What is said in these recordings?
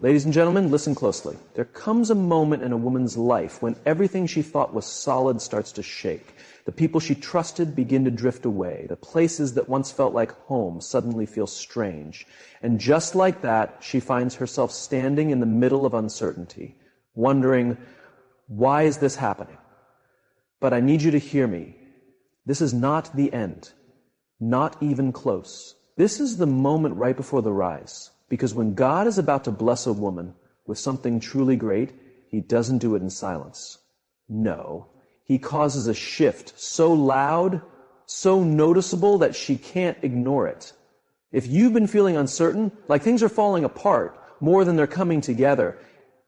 Ladies and gentlemen, listen closely. There comes a moment in a woman's life when everything she thought was solid starts to shake. The people she trusted begin to drift away. The places that once felt like home suddenly feel strange. And just like that, she finds herself standing in the middle of uncertainty, wondering, why is this happening? But I need you to hear me. This is not the end. Not even close. This is the moment right before the rise. Because when God is about to bless a woman with something truly great, He doesn't do it in silence. No. He causes a shift so loud, so noticeable that she can't ignore it. If you've been feeling uncertain, like things are falling apart more than they're coming together,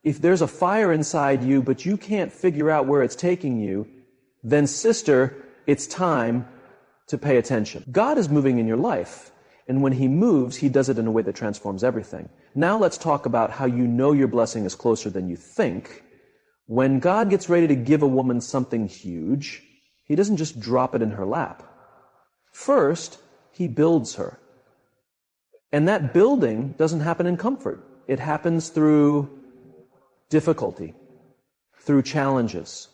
if there's a fire inside you but you can't figure out where it's taking you, then sister, it's time to pay attention. God is moving in your life. And when He moves, He does it in a way that transforms everything. Now let's talk about how you know your blessing is closer than you think. When God gets ready to give a woman something huge, He doesn't just drop it in her lap. First, He builds her. And that building doesn't happen in comfort. It happens through difficulty, through challenges,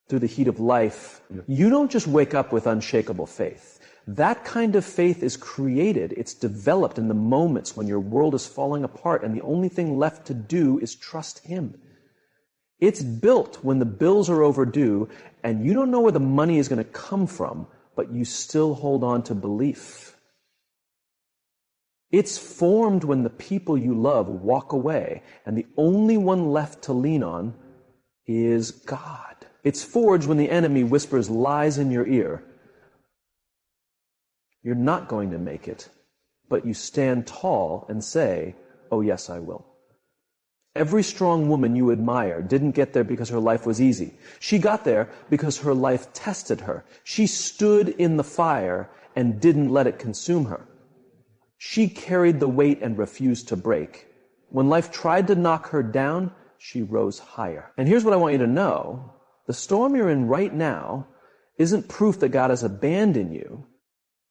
through the heat of life. You don't just wake up with unshakable faith. That kind of faith is created, it's developed in the moments when your world is falling apart and the only thing left to do is trust Him. It's built when the bills are overdue and you don't know where the money is going to come from, but you still hold on to belief. It's formed when the people you love walk away and the only one left to lean on is God. It's forged when the enemy whispers lies in your ear. You're not going to make it, but you stand tall and say, oh yes, I will. Every strong woman you admire didn't get there because her life was easy. She got there because her life tested her. She stood in the fire and didn't let it consume her. She carried the weight and refused to break. When life tried to knock her down, she rose higher. And here's what I want you to know. The storm you're in right now isn't proof that God has abandoned you.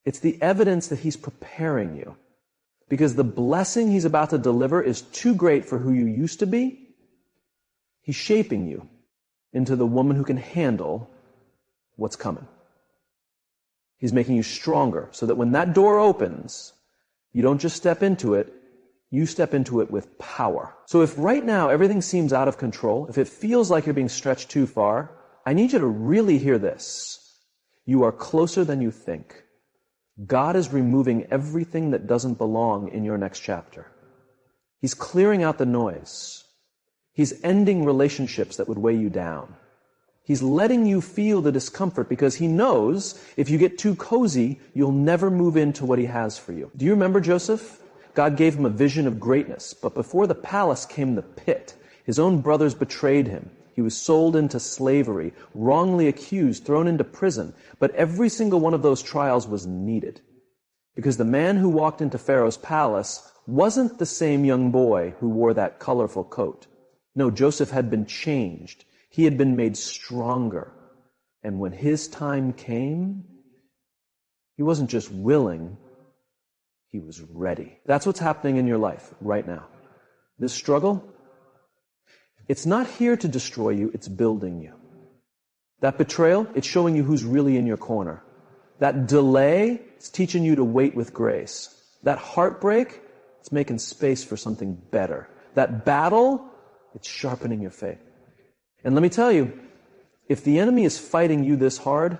It's the evidence that He's preparing you. Because the blessing He's about to deliver is too great for who you used to be. He's shaping you into the woman who can handle what's coming. He's making you stronger so that when that door opens, you don't just step into it, you step into it with power. So if right now everything seems out of control, if it feels like you're being stretched too far, I need you to really hear this. You are closer than you think. God is removing everything that doesn't belong in your next chapter. He's clearing out the noise. He's ending relationships that would weigh you down. He's letting you feel the discomfort because He knows if you get too cozy, you'll never move into what He has for you. Do you remember Joseph? God gave him a vision of greatness, but before the palace came the pit. His own brothers betrayed him. He was sold into slavery, wrongly accused, thrown into prison. But every single one of those trials was needed. Because the man who walked into Pharaoh's palace wasn't the same young boy who wore that colorful coat. No, Joseph had been changed. He had been made stronger. And when his time came, he wasn't just willing, he was ready. That's what's happening in your life right now. This struggle, it's not here to destroy you, it's building you. That betrayal, it's showing you who's really in your corner. That delay, it's teaching you to wait with grace. That heartbreak, it's making space for something better. That battle, it's sharpening your faith. And let me tell you, if the enemy is fighting you this hard,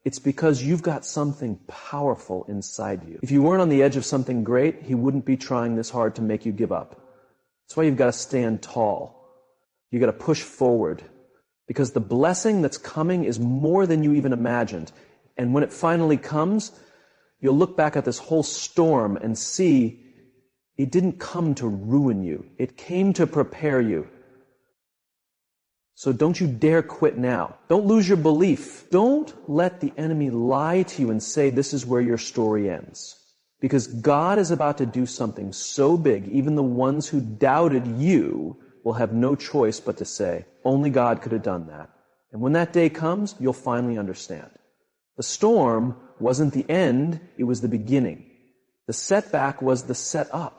it's because you've got something powerful inside you. If you weren't on the edge of something great, he wouldn't be trying this hard to make you give up. That's why you've got to stand tall. You've got to push forward. Because the blessing that's coming is more than you even imagined. And when it finally comes, you'll look back at this whole storm and see it didn't come to ruin you. It came to prepare you. So don't you dare quit now. Don't lose your belief. Don't let the enemy lie to you and say this is where your story ends. Because God is about to do something so big, even the ones who doubted you will have no choice but to say, only God could have done that. And when that day comes, you'll finally understand. The storm wasn't the end, it was the beginning. The setback was the setup.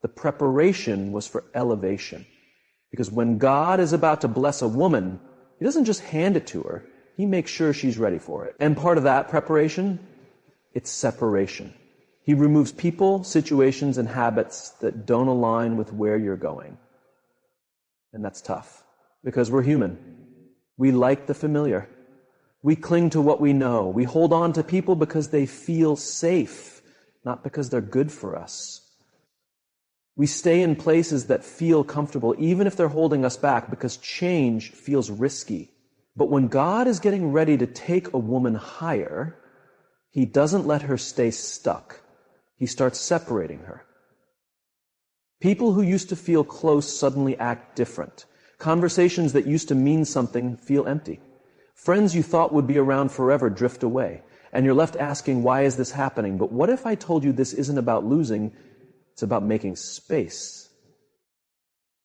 The preparation was for elevation. Because when God is about to bless a woman, He doesn't just hand it to her. He makes sure she's ready for it. And part of that preparation, it's separation. He removes people, situations, and habits that don't align with where you're going. And that's tough, because we're human. We like the familiar. We cling to what we know. We hold on to people because they feel safe, not because they're good for us. We stay in places that feel comfortable, even if they're holding us back, because change feels risky. But when God is getting ready to take a woman higher, He doesn't let her stay stuck. He starts separating her. People who used to feel close suddenly act different. Conversations that used to mean something feel empty. Friends you thought would be around forever drift away. And you're left asking, why is this happening? But what if I told you this isn't about losing, it's about making space?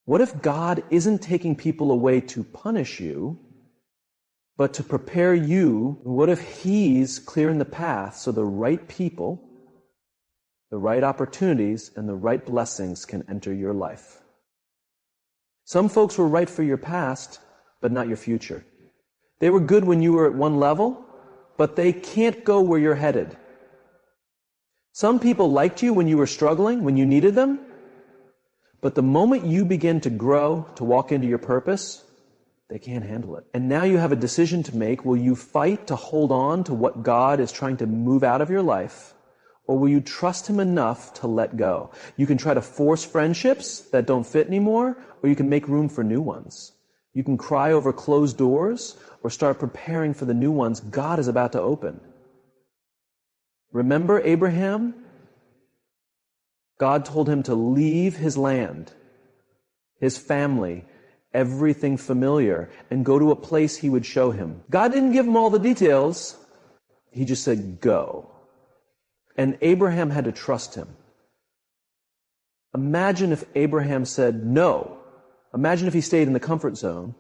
What if God isn't taking people away to punish you, but to prepare you? What if He's clearing the path so the right people, the right opportunities, and the right blessings can enter your life? Some folks were right for your past, but not your future. They were good when you were at one level, but they can't go where you're headed. Some people liked you when you were struggling, when you needed them, but the moment you begin to grow, to walk into your purpose, they can't handle it. And now you have a decision to make. Will you fight to hold on to what God is trying to move out of your life? Or will you trust Him enough to let go? You can try to force friendships that don't fit anymore, or you can make room for new ones. You can cry over closed doors, or start preparing for the new ones God is about to open. Remember Abraham? God told him to leave his land, his family, everything familiar, and go to a place He would show him. God didn't give him all the details. He just said, go. And Abraham had to trust Him. Imagine if Abraham said no. Imagine if he stayed in the comfort zone.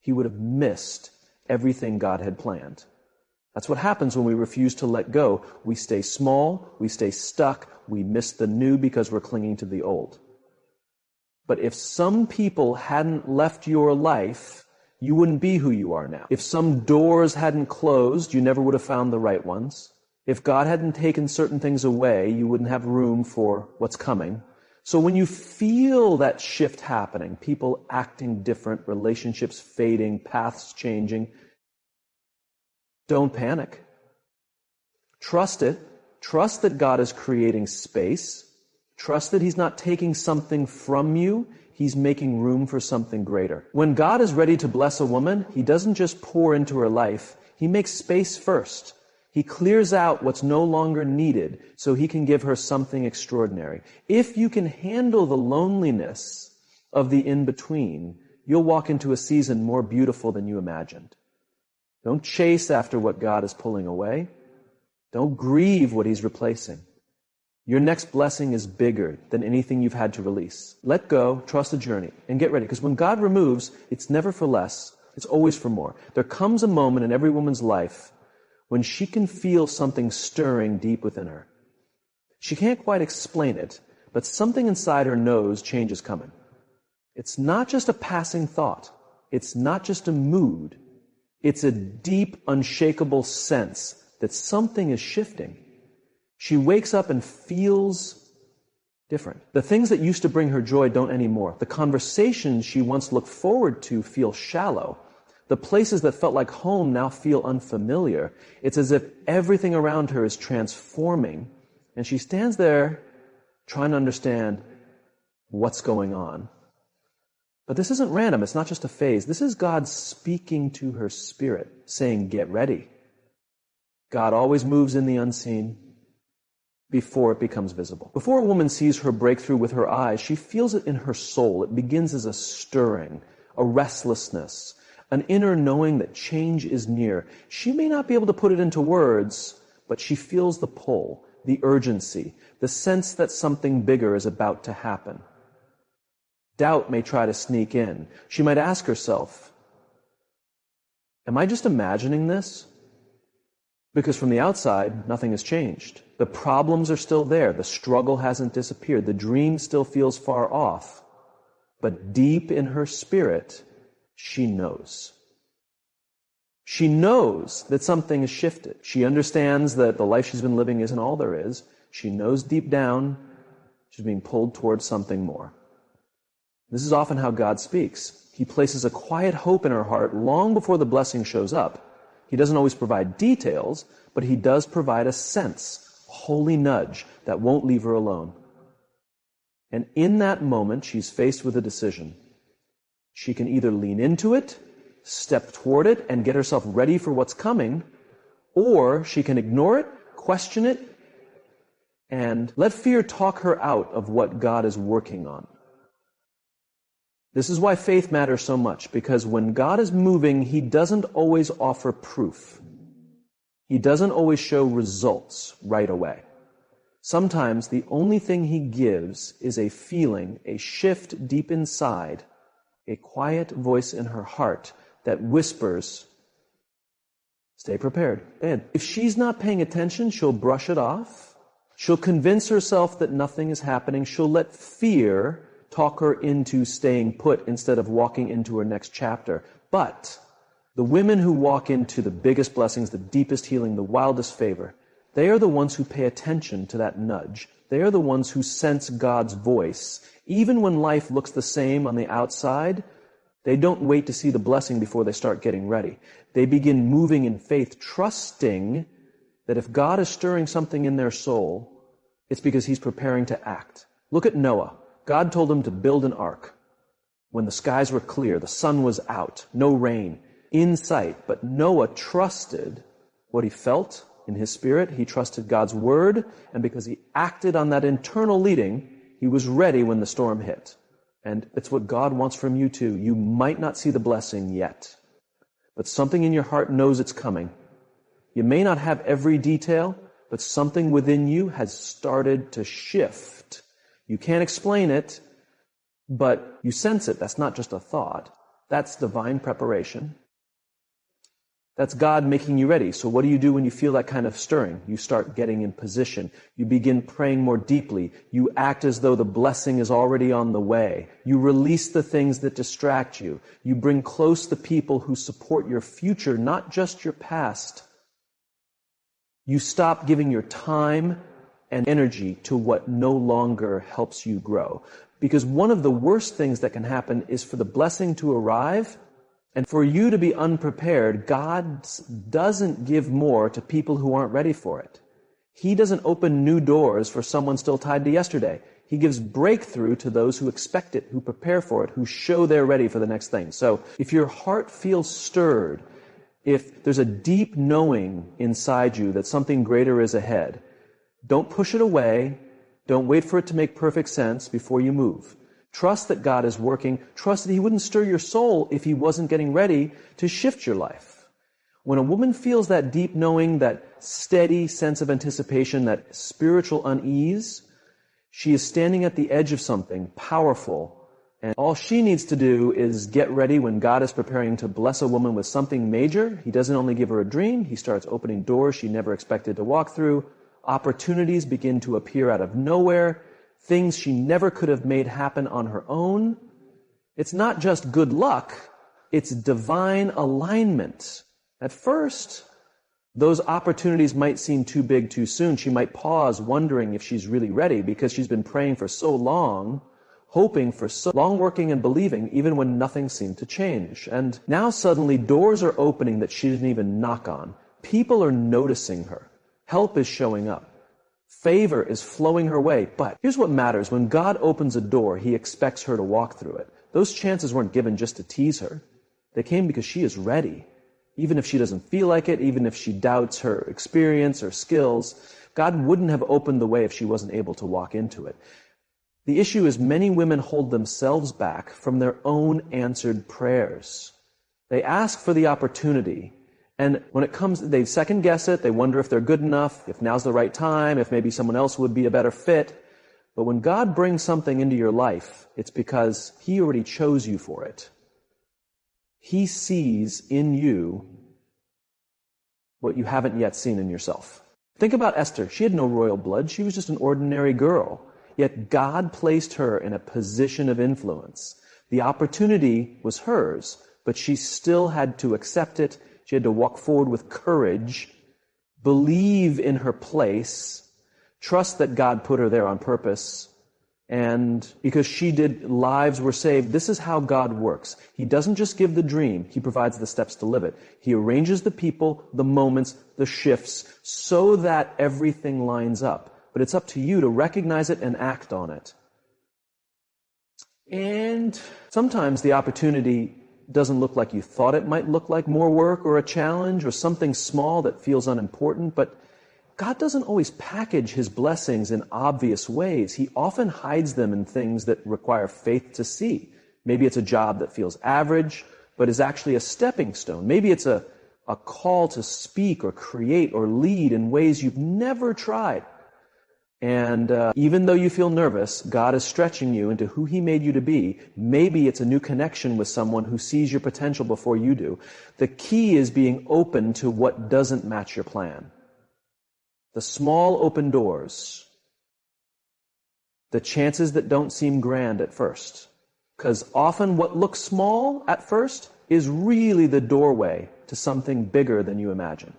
He would have missed everything God had planned. That's what happens when we refuse to let go. We stay small, we stay stuck, we miss the new because we're clinging to the old. But if some people hadn't left your life, you wouldn't be who you are now. If some doors hadn't closed, you never would have found the right ones. If God hadn't taken certain things away, you wouldn't have room for what's coming. So when you feel that shift happening, people acting different, relationships fading, paths changing, don't panic. Trust it. Trust that God is creating space. Trust that He's not taking something from you. He's making room for something greater. When God is ready to bless a woman, He doesn't just pour into her life. He makes space first. He clears out what's no longer needed so He can give her something extraordinary. If you can handle the loneliness of the in-between, you'll walk into a season more beautiful than you imagined. Don't chase after what God is pulling away. Don't grieve what He's replacing. Your next blessing is bigger than anything you've had to release. Let go, trust the journey, and get ready. Because when God removes, it's never for less. It's always for more. There comes a moment in every woman's life when she can feel something stirring deep within her. She can't quite explain it, but something inside her knows change is coming. It's not just a passing thought. It's not just a mood. It's a deep, unshakable sense that something is shifting. She wakes up and feels different. The things that used to bring her joy don't anymore. The conversations she once looked forward to feel shallow. The places that felt like home now feel unfamiliar. It's as if everything around her is transforming, and she stands there trying to understand what's going on. But this isn't random. It's not just a phase. This is God speaking to her spirit, saying, get ready. God always moves in the unseen before it becomes visible. Before a woman sees her breakthrough with her eyes, she feels it in her soul. It begins as a stirring, a restlessness, an inner knowing that change is near. She may not be able to put it into words, but she feels the pull, the urgency, the sense that something bigger is about to happen. Doubt may try to sneak in. She might ask herself, am I just imagining this? Because from the outside, nothing has changed. The problems are still there. The struggle hasn't disappeared. The dream still feels far off. But deep in her spirit, she knows. She knows that something has shifted. She understands that the life she's been living isn't all there is. She knows deep down she's being pulled towards something more. This is often how God speaks. He places a quiet hope in her heart long before the blessing shows up. He doesn't always provide details, but he does provide a sense, a holy nudge that won't leave her alone. And in that moment, she's faced with a decision. She can either lean into it, step toward it, and get herself ready for what's coming, or she can ignore it, question it, and let fear talk her out of what God is working on. This is why faith matters so much, because when God is moving, he doesn't always offer proof. He doesn't always show results right away. Sometimes the only thing he gives is a feeling, a shift deep inside, a quiet voice in her heart that whispers, stay prepared. And if she's not paying attention, she'll brush it off. She'll convince herself that nothing is happening. She'll let fear talk her into staying put instead of walking into her next chapter. But the women who walk into the biggest blessings, the deepest healing, the wildest favor, they are the ones who pay attention to that nudge. They are the ones who sense God's voice. Even when life looks the same on the outside, they don't wait to see the blessing before they start getting ready. They begin moving in faith, trusting that if God is stirring something in their soul, it's because he's preparing to act. Look at Noah. God told him to build an ark. When the skies were clear, the sun was out, no rain, in sight. But Noah trusted what he felt in his spirit. He trusted God's word, and because he acted on that internal leading, he was ready when the storm hit. And it's what God wants from you too. You might not see the blessing yet, but something in your heart knows it's coming. You may not have every detail, but something within you has started to shift. You can't explain it, but you sense it. That's not just a thought. That's divine preparation. That's God making you ready. So what do you do when you feel that kind of stirring? You start getting in position. You begin praying more deeply. You act as though the blessing is already on the way. You release the things that distract you. You bring close the people who support your future, not just your past. You stop giving your time and energy to what no longer helps you grow. Because one of the worst things that can happen is for the blessing to arrive and for you to be unprepared. God doesn't give more to people who aren't ready for it. He doesn't open new doors for someone still tied to yesterday. He gives breakthrough to those who expect it, who prepare for it, who show they're ready for the next thing. So if your heart feels stirred, if there's a deep knowing inside you that something greater is ahead, don't push it away. Don't wait for it to make perfect sense before you move. Trust that God is working. Trust that he wouldn't stir your soul if he wasn't getting ready to shift your life. When a woman feels that deep knowing, that steady sense of anticipation, that spiritual unease, she is standing at the edge of something powerful. And all she needs to do is get ready when God is preparing to bless a woman with something major. He doesn't only give her a dream. He starts opening doors she never expected to walk through. Opportunities begin to appear out of nowhere. Things she never could have made happen on her own. It's not just good luck. It's divine alignment. At first, those opportunities might seem too big too soon. She might pause wondering if she's really ready because she's been praying for so long, hoping for so long, working and believing even when nothing seemed to change. And now suddenly doors are opening that she didn't even knock on. People are noticing her. Help is showing up. Favor is flowing her way. But here's what matters. When God opens a door, he expects her to walk through it. Those chances weren't given just to tease her. They came because she is ready. Even if she doesn't feel like it, even if she doubts her experience or skills, God wouldn't have opened the way if she wasn't able to walk into it. The issue is many women hold themselves back from their own answered prayers. They ask for the opportunity, and when it comes, they second guess it. They wonder if they're good enough, if now's the right time, if maybe someone else would be a better fit. But when God brings something into your life, it's because he already chose you for it. He sees in you what you haven't yet seen in yourself. Think about Esther. She had no royal blood. She was just an ordinary girl. Yet God placed her in a position of influence. The opportunity was hers, but she still had to accept it. She had to walk forward with courage, believe in her place, trust that God put her there on purpose. And because she did, lives were saved. This is how God works. He doesn't just give the dream. He provides the steps to live it. He arranges the people, the moments, the shifts, so that everything lines up. But it's up to you to recognize it and act on it. And sometimes the opportunity doesn't look like you thought it might look like, more work or a challenge or something small that feels unimportant, but God doesn't always package his blessings in obvious ways. He often hides them in things that require faith to see. Maybe it's a job that feels average, but is actually a stepping stone. Maybe it's a call to speak or create or lead in ways you've never tried. And even though you feel nervous, God is stretching you into who he made you to be. Maybe it's a new connection with someone who sees your potential before you do. The key is being open to what doesn't match your plan. The small open doors, the chances that don't seem grand at first. Because often what looks small at first is really the doorway to something bigger than you imagine.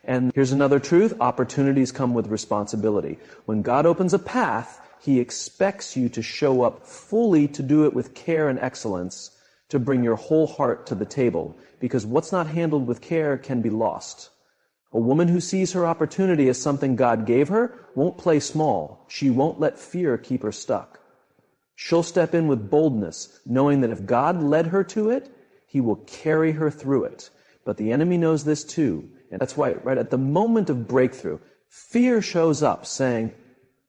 And here's another truth: opportunities come with responsibility. When God opens a path, he expects you to show up fully, to do it with care and excellence, to bring your whole heart to the table. Because what's not handled with care can be lost. A woman who sees her opportunity as something God gave her won't play small. She won't let fear keep her stuck. She'll step in with boldness, knowing that if God led her to it, he will carry her through it. But the enemy knows this too. And that's why, right at the moment of breakthrough, fear shows up saying,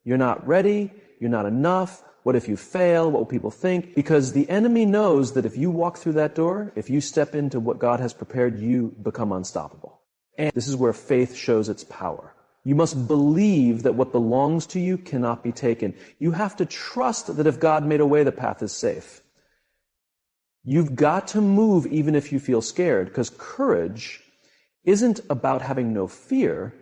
you're not ready, you're not enough, what if you fail, what will people think? Because the enemy knows that if you walk through that door, if you step into what God has prepared, you become unstoppable. And this is where faith shows its power. You must believe that what belongs to you cannot be taken. You have to trust that if God made a way, the path is safe. You've got to move even if you feel scared, because courage isn't about having no fear.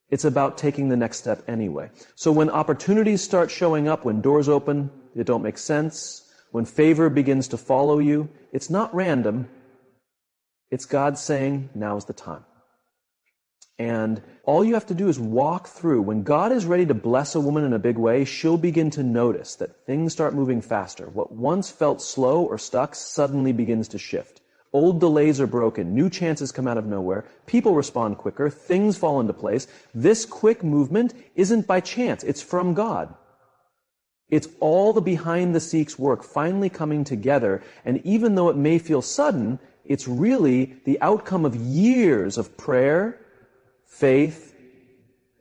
It's about taking the next step anyway. So when opportunities start showing up, when doors open that don't make sense, when favor begins to follow you, it's not random. It's God saying, now's the time. And all you have to do is walk through. When God is ready to bless a woman in a big way, she'll begin to notice that things start moving faster. What once felt slow or stuck suddenly begins to shift. Old delays are broken. New chances come out of nowhere. People respond quicker. Things fall into place. This quick movement isn't by chance. It's from God. It's all the behind-the-scenes work finally coming together. And even though it may feel sudden, it's really the outcome of years of prayer, faith,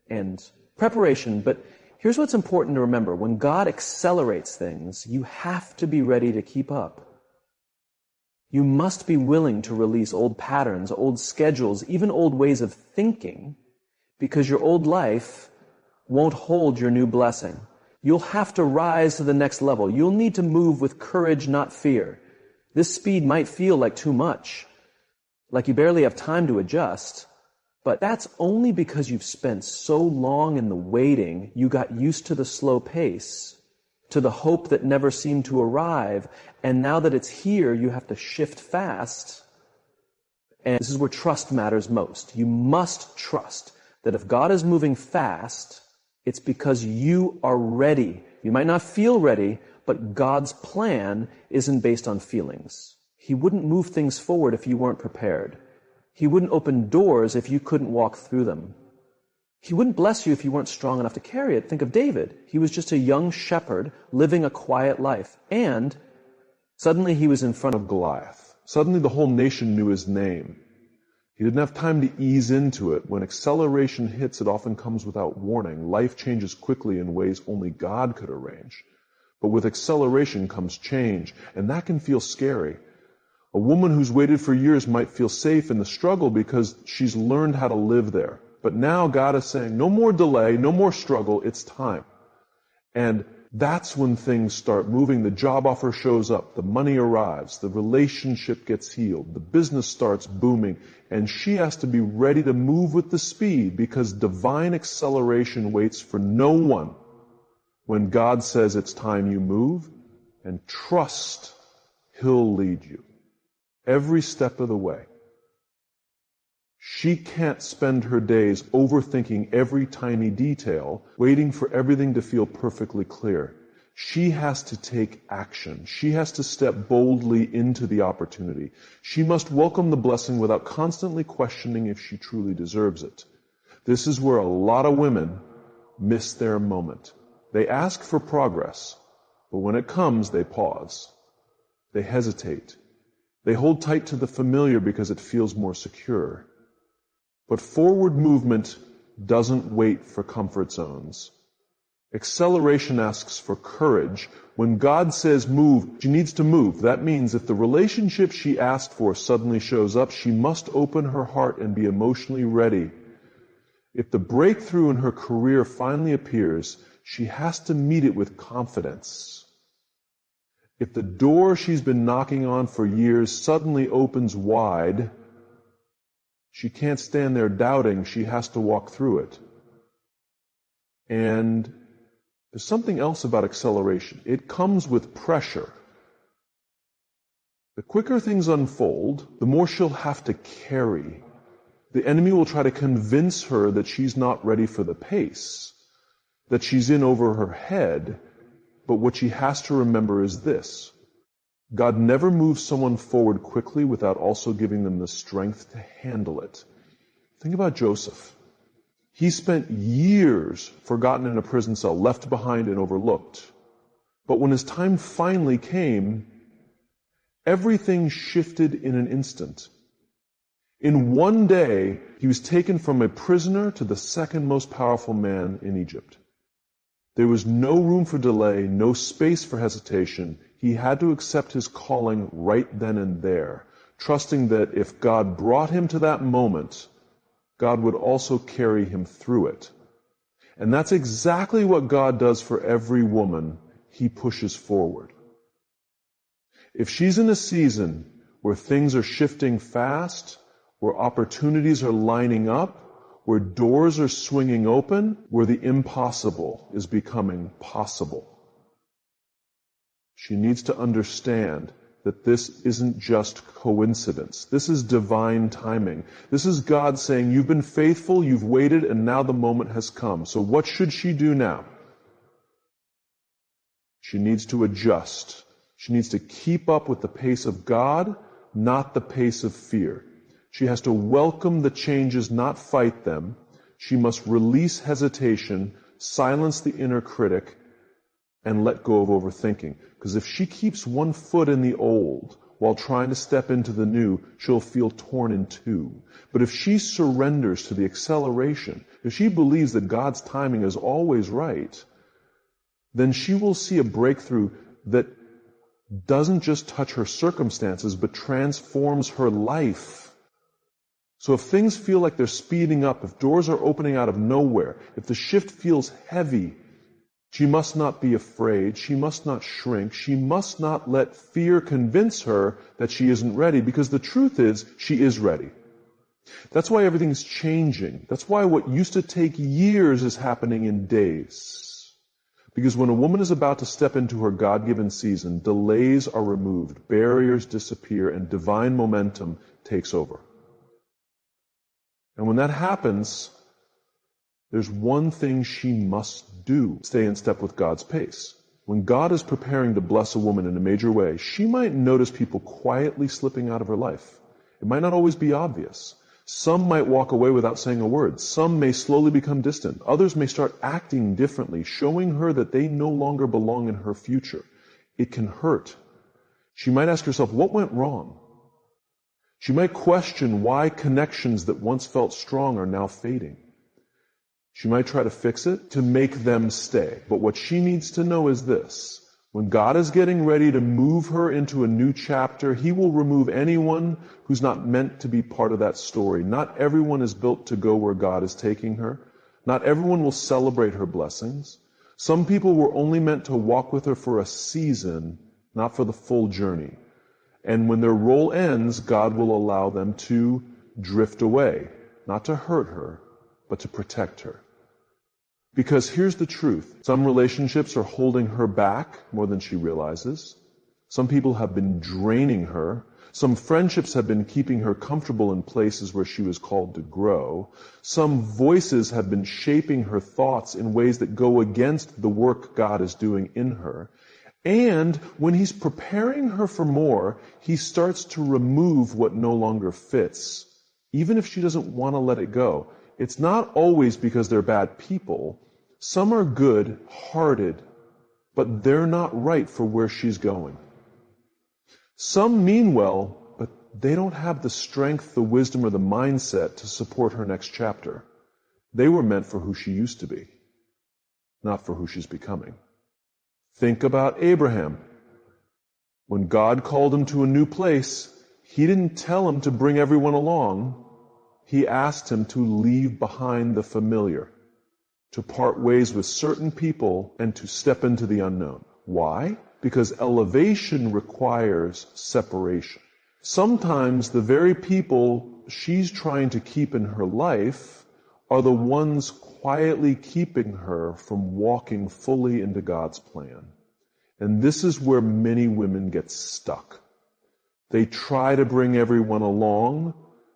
and preparation. But here's what's important to remember. When God accelerates things, you have to be ready to keep up. You must be willing to release old patterns, old schedules, even old ways of thinking, because your old life won't hold your new blessing. You'll have to rise to the next level. You'll need to move with courage, not fear. This speed might feel like too much, like you barely have time to adjust. But that's only because you've spent so long in the waiting, you got used to the slow pace, to the hope that never seemed to arrive, and now that it's here, you have to shift fast. And this is where trust matters most. You must trust that if God is moving fast, it's because you are ready. You might not feel ready, but God's plan isn't based on feelings. He wouldn't move things forward if you weren't prepared. He wouldn't open doors if you couldn't walk through them. He wouldn't bless you if you weren't strong enough to carry it. Think of David. He was just a young shepherd living a quiet life. And suddenly he was in front of Goliath. Suddenly the whole nation knew his name. He didn't have time to ease into it. When acceleration hits, it often comes without warning. Life changes quickly in ways only God could arrange. But with acceleration comes change, and that can feel scary. A woman who's waited for years might feel safe in the struggle because she's learned how to live there. But now God is saying, no more delay, no more struggle, it's time. And That's when things start moving. The job offer shows up, the money arrives, the relationship gets healed, the business starts booming, and she has to be ready to move with the speed because divine acceleration waits for no one. When God says it's time you move, and trust He'll lead you every step of the way. She can't spend her days overthinking every tiny detail, waiting for everything to feel perfectly clear. She has to take action. She has to step boldly into the opportunity. She must welcome the blessing without constantly questioning if she truly deserves it. This is where a lot of women miss their moment. They ask for progress, but when it comes, they pause. They hesitate. They hold tight to the familiar because it feels more secure. But forward movement doesn't wait for comfort zones. Acceleration asks for courage. When God says move, she needs to move. That means if the relationship she asked for suddenly shows up, she must open her heart and be emotionally ready. If the breakthrough in her career finally appears, she has to meet it with confidence. If the door she's been knocking on for years suddenly opens wide, she can't stand there doubting. She has to walk through it. And there's something else about acceleration. It comes with pressure. The quicker things unfold, the more she'll have to carry. The enemy will try to convince her that she's not ready for the pace, that she's in over her head. But what she has to remember is this: God never moves someone forward quickly without also giving them the strength to handle it. Think about Joseph. He spent years forgotten in a prison cell, left behind and overlooked. But when his time finally came, everything shifted in an instant. In one day, he was taken from a prisoner to the second most powerful man in Egypt. There was no room for delay, no space for hesitation. He had to accept his calling right then and there, trusting that if God brought him to that moment, God would also carry him through it. And that's exactly what God does for every woman He pushes forward. If she's in a season where things are shifting fast, where opportunities are lining up, where doors are swinging open, where the impossible is becoming possible, she needs to understand that this isn't just coincidence. This is divine timing. This is God saying, you've been faithful, you've waited, and now the moment has come. So what should she do now? She needs to adjust. She needs to keep up with the pace of God, not the pace of fear. She has to welcome the changes, not fight them. She must release hesitation, silence the inner critic, and let go of overthinking. Because if she keeps one foot in the old while trying to step into the new, she'll feel torn in two. But if she surrenders to the acceleration, if she believes that God's timing is always right, then she will see a breakthrough that doesn't just touch her circumstances, but transforms her life. So if things feel like they're speeding up, if doors are opening out of nowhere, if the shift feels heavy, she must not be afraid. She must not shrink. She must not let fear convince her that she isn't ready, because the truth is, she is ready. That's why everything's changing. That's why what used to take years is happening in days. Because when a woman is about to step into her God-given season, delays are removed, barriers disappear, and divine momentum takes over. And when that happens, there's one thing she must do: stay in step with God's pace. When God is preparing to bless a woman in a major way, she might notice people quietly slipping out of her life. It might not always be obvious. Some might walk away without saying a word. Some may slowly become distant. Others may start acting differently, showing her that they no longer belong in her future. It can hurt. She might ask herself, what went wrong? She might question why connections that once felt strong are now fading. She might try to fix it to make them stay. But what she needs to know is this: when God is getting ready to move her into a new chapter, He will remove anyone who's not meant to be part of that story. Not everyone is built to go where God is taking her. Not everyone will celebrate her blessings. Some people were only meant to walk with her for a season, not for the full journey. And when their role ends, God will allow them to drift away, not to hurt her, but to protect her. Because here's the truth. Some relationships are holding her back more than she realizes. Some people have been draining her. Some friendships have been keeping her comfortable in places where she was called to grow. Some voices have been shaping her thoughts in ways that go against the work God is doing in her. And when He's preparing her for more, He starts to remove what no longer fits, even if she doesn't want to let it go. It's not always because they're bad people. Some are good-hearted, but they're not right for where she's going. Some mean well, but they don't have the strength, the wisdom, or the mindset to support her next chapter. They were meant for who she used to be, not for who she's becoming. Think about Abraham. When God called him to a new place, He didn't tell him to bring everyone along. He asked him to leave behind the familiar, to part ways with certain people, and to step into the unknown. Why? Because elevation requires separation. Sometimes the very people she's trying to keep in her life are the ones quietly keeping her from walking fully into God's plan. And this is where many women get stuck. They try to bring everyone along.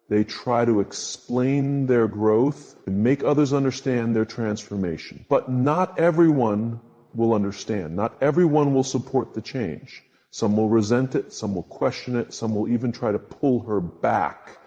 They try to explain their growth and make others understand their transformation. But not everyone will understand. Not everyone will support the change. Some will resent it, some will question it, some will even try to pull her back